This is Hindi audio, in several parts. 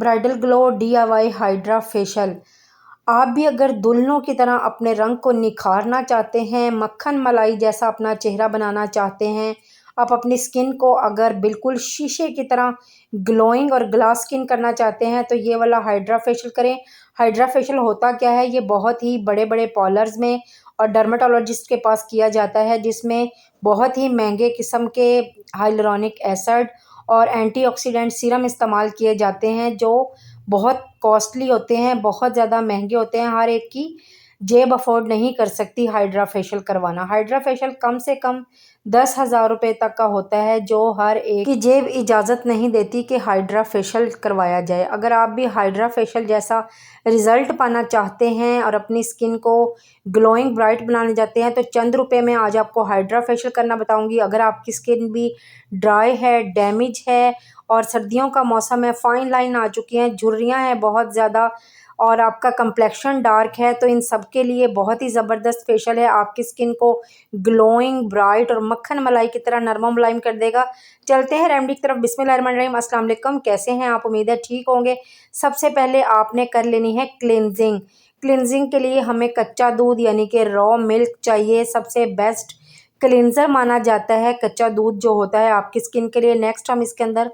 Bridal glow DIY hydra facial. आप भी अगर दुल्हनों की तरह अपने रंग को निखारना चाहते हैं, मक्खन मलाई जैसा अपना चेहरा बनाना चाहते हैं, आप अपनी स्किन को अगर बिल्कुल शीशे की तरह ग्लोइंग और ग्लास स्किन करना चाहते हैं तो ये वाला हाइड्रा फेशियल करें। हाइड्रा फेशियल होता क्या है? ये बहुत ही बड़े बड़े पार्लर्स में और डर्मेटोलॉजिस्ट के पास किया जाता है, जिसमें बहुत ही महंगे किस्म के हाइलुरोनिक एसिड और एंटीऑक्सीडेंट सीरम इस्तेमाल किए जाते हैं, जो बहुत कॉस्टली होते हैं, बहुत ज़्यादा महंगे होते हैं। हर एक की जेब अफोर्ड नहीं कर सकती हाइड्रा फेशियल करवाना। हाइड्रा फेशियल कम से कम 10,000 रुपये तक का होता है, जो हर एक की जेब इजाज़त नहीं देती कि हाइड्रा फेशियल करवाया जाए। अगर आप भी हाइड्रा फेशियल जैसा रिज़ल्ट पाना चाहते हैं और अपनी स्किन को ग्लोइंग ब्राइट बनाने चाहते हैं तो चंद रुपए में आज आपको हाइड्रा फेशियल करना बताऊंगी। अगर आपकी स्किन भी ड्राई है, डैमेज है और सर्दियों का मौसम है, फाइन लाइन आ चुकी हैं, झुर्रियाँ हैं बहुत ज़्यादा और आपका कंप्लेक्शन डार्क है, तो इन सब के लिए बहुत ही ज़बरदस्त फेशियल है। आपकी स्किन को ग्लोइंग ब्राइट और मक्खन मलाई की तरह नरम मुलायम कर देगा। चलते हैं रेमेडी की तरफ। बिस्मिल्लाहिर्रहमानिर्रहीम। अस्सलाम वालेकुम। कैसे हैं आप? उम्मीद है ठीक होंगे। सबसे पहले आपने कर लेनी है क्लिनजिंग। क्लिनजिंग के लिए हमें कच्चा दूध यानी कि रॉ मिल्क चाहिए। सबसे बेस्ट क्लिनज़र माना जाता है कच्चा दूध जो होता है आपकी स्किन के लिए। नेक्स्ट हम इसके अंदर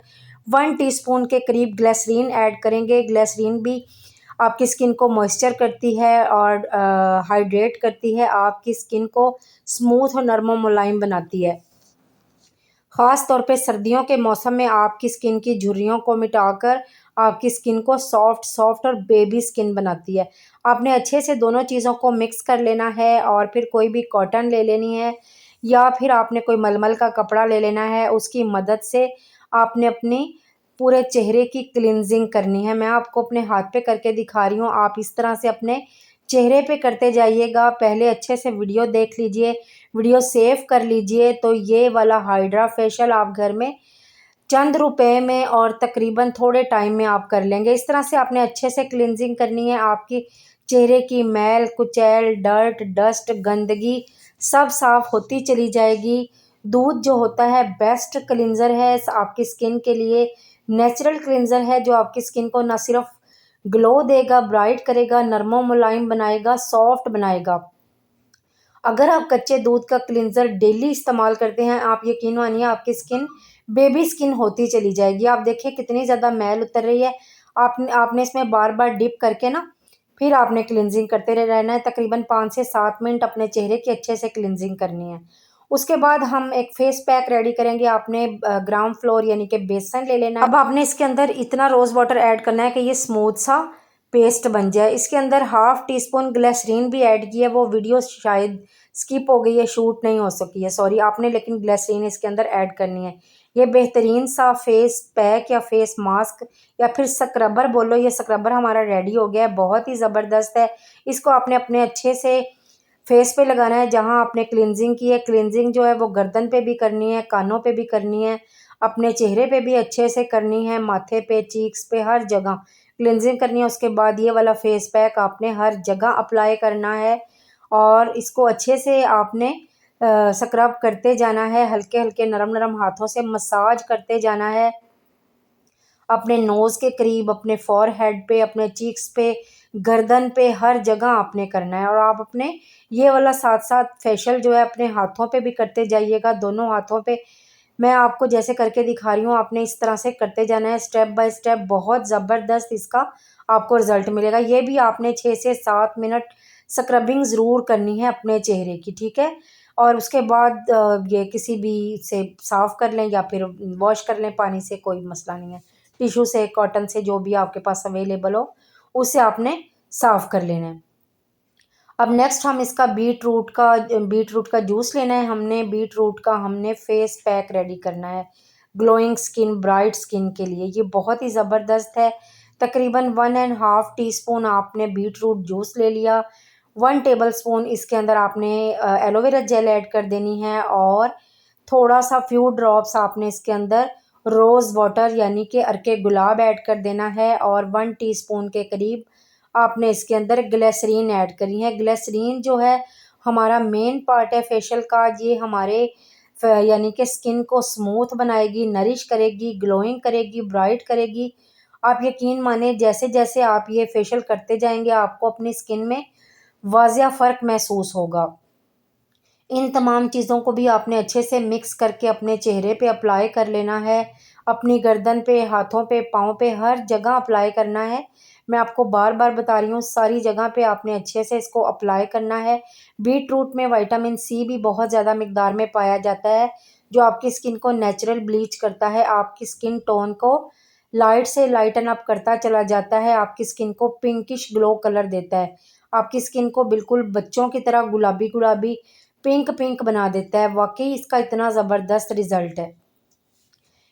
1 टीस्पून के करीब ग्लिसरीन ऐड करेंगे। ग्लिसरीन भी आपकी स्किन को मॉइस्चर करती है और हाइड्रेट करती है, आपकी स्किन को स्मूथ और नरम मुलायम बनाती है। ख़ास तौर पे सर्दियों के मौसम में आपकी स्किन की झुर्रियों को मिटाकर आपकी स्किन को सॉफ्ट और बेबी स्किन बनाती है। आपने अच्छे से दोनों चीज़ों को मिक्स कर लेना है और फिर कोई भी कॉटन ले लेनी है या फिर आपने कोई मलमल का कपड़ा ले लेना है। उसकी मदद से आपने अपनी पूरे चेहरे की क्लिनजिंग करनी है। मैं आपको अपने हाथ पे करके दिखा रही हूँ। आप इस तरह से अपने चेहरे पे करते जाइएगा। पहले अच्छे से वीडियो देख लीजिए, वीडियो सेव कर लीजिए। तो ये वाला हाइड्रा फेशियल आप घर में चंद रुपए में और तकरीबन थोड़े टाइम में आप कर लेंगे। इस तरह से आपने अच्छे से क्लिनजिंग करनी है। आपकी चेहरे की मैल कुचैल, डर्ट, डस्ट, गंदगी सब साफ होती चली जाएगी। दूध जो होता है बेस्ट क्लिनज़र है आपकी स्किन के लिए। नेचुरल क्लिनज़र है जो आपकी स्किन को ना सिर्फ ग्लो देगा, ब्राइट करेगा, नरम मुलायम बनाएगा, सॉफ्ट बनाएगा। अगर आप कच्चे दूध का क्लिनज़र डेली इस्तेमाल करते हैं, आप यकीन मानिए आपकी स्किन बेबी स्किन होती चली जाएगी। आप देखिए कितनी ज़्यादा मैल उतर रही है। आपने इसमें बार बार डिप करके ना फिर आपने क्लिनजिंग करते रहना है। तकरीबन 5 से 7 मिनट अपने चेहरे की अच्छे से क्लिनजिंग करनी है। उसके बाद हम एक फेस पैक रेडी करेंगे। आपने ग्राम फ्लोर यानी कि बेसन ले लेना है। अब आपने इसके अंदर इतना रोज़ वाटर ऐड करना है कि ये स्मूथ सा पेस्ट बन जाए। इसके अंदर 1/2 टीस्पून ग्लिसरीन भी ऐड की है, वो वीडियो शायद स्किप हो गई है, शूट नहीं हो सकी है, सॉरी। आपने लेकिन ग्लिसरीन इसके अंदर ऐड करनी है। ये बेहतरीन सा फेस पैक या फेस मास्क या फिर स्क्रबर बोलो, ये स्क्रबर हमारा रेडी हो गया है। बहुत ही ज़बरदस्त है। इसको आपने अपने अच्छे से फेस पे लगाना है जहां आपने क्लिनजिंग की है। क्लिनजिंग जो है वो गर्दन पे भी करनी है, कानों पे भी करनी है, अपने चेहरे पे भी अच्छे से करनी है, माथे पे, चीक्स पे, हर जगह क्लिनजिंग करनी है। उसके बाद ये वाला फेस पैक आपने हर जगह अप्लाई करना है और इसको अच्छे से आपने स्क्रब करते जाना है। हल्के हल्के नरम नरम हाथों से मसाज करते जाना है। अपने नोज़ के करीब, अपने फॉरहेड पे, अपने चीक्स पे, गर्दन पे, हर जगह आपने करना है। और आप अपने ये वाला साथ साथ फेशियल जो है अपने हाथों पे भी करते जाइएगा, दोनों हाथों पे। मैं आपको जैसे करके दिखा रही हूँ, आपने इस तरह से करते जाना है स्टेप बाय स्टेप। बहुत ज़बरदस्त इसका आपको रिजल्ट मिलेगा। ये भी आपने 6 से 7 मिनट स्क्रबिंग ज़रूर करनी है अपने चेहरे की, ठीक है। और उसके बाद ये किसी भी से साफ़ कर लें या फिर वॉश कर लें पानी से, कोई मसला नहीं है। टिश्यू से, कॉटन से, जो भी आपके पास अवेलेबल हो उससे आपने साफ़ कर लेना है। अब नेक्स्ट हम इसका बीट रूट का जूस लेना है। हमने फेस पैक रेडी करना है ग्लोइंग स्किन, ब्राइट स्किन के लिए। ये बहुत ही ज़बरदस्त है। तकरीबन 1.5 टीस्पून आपने बीट रूट जूस ले लिया। 1 टेबल स्पून इसके अंदर आपने एलोवेरा जेल ऐड कर देनी है और थोड़ा सा फ्यू ड्रॉप्स आपने इसके अंदर रोज़ वाटर यानी कि अर्के गुलाब ऐड कर देना है और 1 टीस्पून के करीब आपने इसके अंदर ग्लिसरीन ऐड करनी है। ग्लिसरीन जो है हमारा मेन पार्ट है फेशियल का। ये हमारे यानी कि स्किन को स्मूथ बनाएगी, नरिश करेगी, ग्लोइंग करेगी, ब्राइट करेगी आप यकीन माने जैसे जैसे आप ये फेशियल करते जाएंगे आपको अपनी स्किन में वाजिया फ़र्क महसूस होगा। इन तमाम चीज़ों को भी आपने अच्छे से मिक्स करके अपने चेहरे पे अप्लाई कर लेना है। अपनी गर्दन पे, हाथों पे, पाँव पे, हर जगह अप्लाई करना है। मैं आपको बार-बार बता रही हूँ, सारी जगह पे आपने अच्छे से इसको अप्लाई करना है। बीट रूट में विटामिन सी भी बहुत ज़्यादा मिकदार में पाया जाता है, जो आपकी स्किन को नेचुरल ब्लीच करता है, आपकी स्किन टोन को लाइट से लाइटन अप करता चला जाता है, आपकी स्किन को पिंकिश ग्लो कलर देता है। आपकी स्किन को बिल्कुल बच्चों की तरह गुलाबी-गुलाबी, पिंक-पिंक बना देता है। वाक़ई इसका इतना ज़बरदस्त रिज़ल्ट है।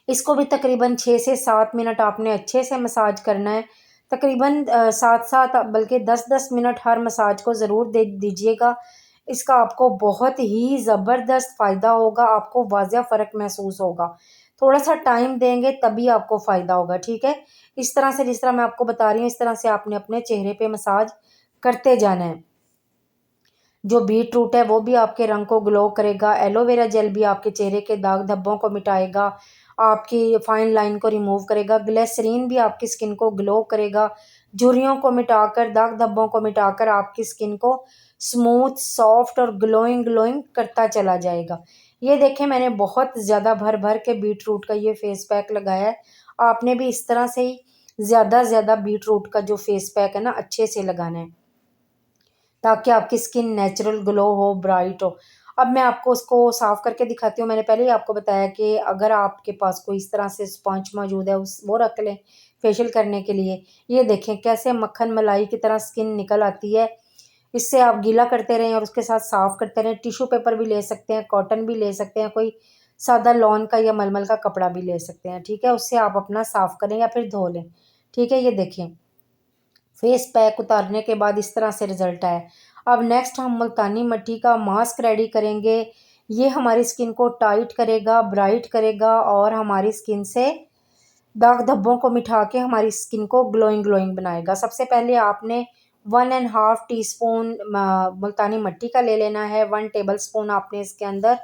इसको भी तकरीबन 6 से 7 मिनट आपने अच्छे से मसाज करना है। तकरीबन 7-7 बल्कि 10-10 मिनट हर मसाज को ज़रूर दे दीजिएगा। इसका आपको बहुत ही ज़बरदस्त फ़ायदा होगा, आपको वाज़िया फ़र्क महसूस होगा। थोड़ा-सा टाइम देंगे तभी आपको फ़ायदा होगा, ठीक है? इस तरह से जिस तरह मैं आपको बता रही हूँ, इस तरह से आपने अपने चेहरे पे मसाज करते जाना है। जो बीट रूट है वो भी आपके रंग को ग्लो करेगा, एलोवेरा जेल भी आपके चेहरे के दाग धब्बों को मिटाएगा, आपकी फाइन लाइन को रिमूव करेगा, ग्लिसरीन भी आपकी स्किन को ग्लो करेगा, झुर्रियों को मिटाकर, दाग धब्बों को मिटाकर आपकी स्किन को स्मूथ, सॉफ्ट और ग्लोइंग ग्लोइंग करता चला जाएगा। ये देखें, मैंने बहुत ज़्यादा भर भर के बीट रूट का ये फेस पैक लगाया है। आपने भी इस तरह से ही ज़्यादा ज़्यादा बीट रूट का जो फेस पैक है ना, अच्छे से लगाना है, ताकि आपकी स्किन नेचुरल ग्लो हो, ब्राइट हो। अब मैं आपको उसको साफ़ करके दिखाती हूँ। मैंने पहले ही आपको बताया कि अगर आपके पास कोई इस तरह से स्पंज मौजूद है, उस वो रख लें फेशियल करने के लिए। ये देखें कैसे मक्खन मलाई की तरह स्किन निकल आती है। इससे आप गीला करते रहें और उसके साथ साफ़ करते रहें। टिश्यू पेपर भी ले सकते हैं, कॉटन भी ले सकते हैं, कोई सादा लॉन का या मलमल का कपड़ा भी ले सकते हैं, ठीक है? उससे आप अपना साफ़ करें या फिर धो लें, ठीक है? ये देखें, फेस पैक उतारने के बाद इस तरह से रिज़ल्ट आया। अब नेक्स्ट हम मुल्तानी मिट्टी का मास्क रेडी करेंगे। ये हमारी स्किन को टाइट करेगा, ब्राइट करेगा और हमारी स्किन से दाग धब्बों को मिटा के हमारी स्किन को ग्लोइंग ग्लोइंग बनाएगा। सबसे पहले आपने 1 एंड हाफ टीस्पून मुल्तानी मिट्टी का ले लेना है। 1 टेबलस्पून आपने इसके अंदर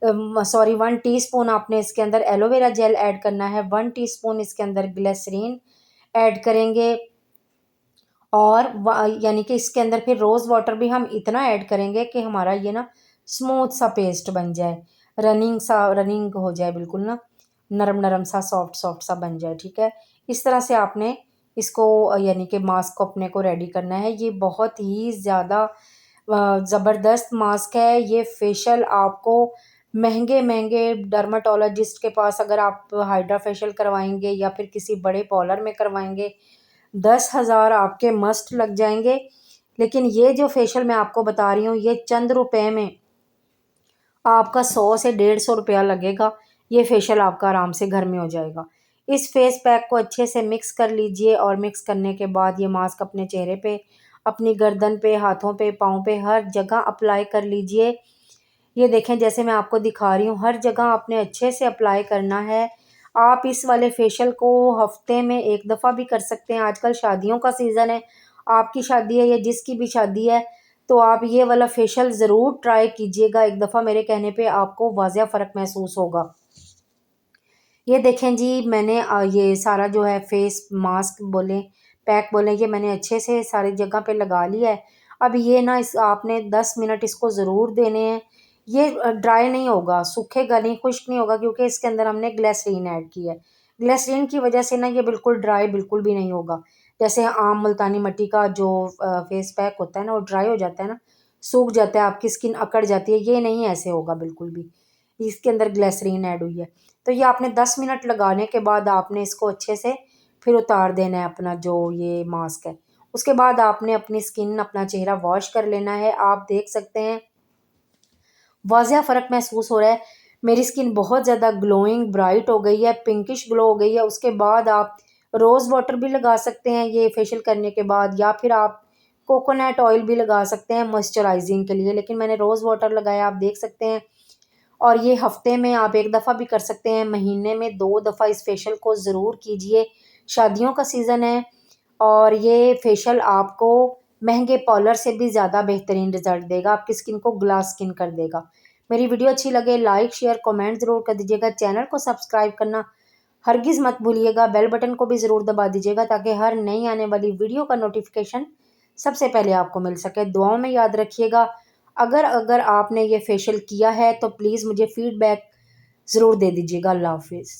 1 टीस्पून आपने इसके अंदर एलोवेरा जेल ऐड करना है। 1 टीस्पून इसके अंदर ग्लिसरीन ऐड करेंगे और यानी कि इसके अंदर फिर रोज़ वाटर भी हम इतना ऐड करेंगे कि हमारा ये ना स्मूथ सा पेस्ट बन जाए, रनिंग हो जाए, बिल्कुल ना नरम नरम सा, सॉफ्ट सॉफ्ट सा बन जाए, ठीक है? इस तरह से आपने इसको यानी कि मास्क को अपने को रेडी करना है। ये बहुत ही ज़्यादा ज़बरदस्त मास्क है। ये फेशियल आपको महंगे महंगे डर्माटोलॉजिस्ट के पास अगर आप हाइड्रा फेशियल करवाएंगे या फिर किसी बड़े पार्लर में करवाएंगे, 10,000 आपके मस्ट लग जाएंगे। लेकिन ये जो फेशियल मैं आपको बता रही हूँ, ये चंद रुपए में आपका 100 से 150 रुपया लगेगा। ये फेशियल आपका आराम से घर में हो जाएगा। इस फेस पैक को अच्छे से मिक्स कर लीजिए और मिक्स करने के बाद ये मास्क अपने चेहरे पे, अपनी गर्दन पे, हाथों पे, पाँव पे, हर जगह अप्लाई कर लीजिए। ये देखें, जैसे मैं आपको दिखा रही हूँ, हर जगह आपने अच्छे से अप्लाई करना है। आप इस वाले फेशियल को हफ्ते में 1 दफ़ा भी कर सकते हैं। आजकल शादियों का सीज़न है, आपकी शादी है या जिसकी भी शादी है, तो आप ये वाला फेशियल ज़रूर ट्राई कीजिएगा। 1 दफ़ा मेरे कहने पे आपको वाज़िया फ़र्क महसूस होगा। ये देखें जी, मैंने ये सारा जो है फेस मास्क बोलें, पैक बोलें, ये मैंने अच्छे से सारी जगह पे लगा लिया है। अब ये ना इस आपने 10 मिनट इसको ज़रूर देने हैं। ये ड्राई नहीं होगा, सूखेगा नहीं, खुश्क नहीं होगा, क्योंकि इसके अंदर हमने ग्लिसरीन ऐड की है। ग्लिसरीन की वजह से ना ये बिल्कुल ड्राई बिल्कुल भी नहीं होगा। जैसे आम मुल्तानी मिट्टी का जो फेस पैक होता है ना, वो ड्राई हो जाता है ना, सूख जाता है, आपकी स्किन अकड़ जाती है, ये नहीं ऐसे होगा बिल्कुल भी। इसके अंदर ग्लिसरीन ऐड हुई है। तो ये आपने 10 मिनट लगाने के बाद आपने इसको अच्छे से फिर उतार देना है, अपना जो ये मास्क है। उसके बाद आपने अपनी स्किन, अपना चेहरा वॉश कर लेना है। आप देख सकते हैं वाज़िया फ़र्क महसूस हो रहा है। मेरी स्किन बहुत ज़्यादा ग्लोइंग ब्राइट हो गई है, पिंकिश ग्लो हो गई है। उसके बाद आप रोज़ वाटर भी लगा सकते हैं ये फेशियल करने के बाद, या फिर आप कोकोनट ऑयल भी लगा सकते हैं मॉइस्चराइजिंग के लिए। लेकिन मैंने रोज़ वाटर लगाया, आप देख सकते हैं। और ये हफ्ते में आप 1 दफ़ा भी कर सकते हैं, महीने में 2 दफ़ा इस फेशियल को ज़रूर कीजिए। शादियों का सीज़न है और ये फेशियल आपको महंगे पार्लर से भी ज़्यादा बेहतरीन रिज़ल्ट देगा, आपकी स्किन को ग्लास स्किन कर देगा। मेरी वीडियो अच्छी लगे लाइक, शेयर, कमेंट ज़रूर कर दीजिएगा। चैनल को सब्सक्राइब करना हरगिज़ मत भूलिएगा बेल बटन को भी ज़रूर दबा दीजिएगा ताकि हर नई आने वाली वीडियो का नोटिफिकेशन सबसे पहले आपको मिल सके। दुआओं में याद रखिएगा। अगर अगर आपने ये फेशियल किया है तो प्लीज़ मुझे फ़ीडबैक ज़रूर दे दीजिएगा। अल्लाह हाफ़िज़।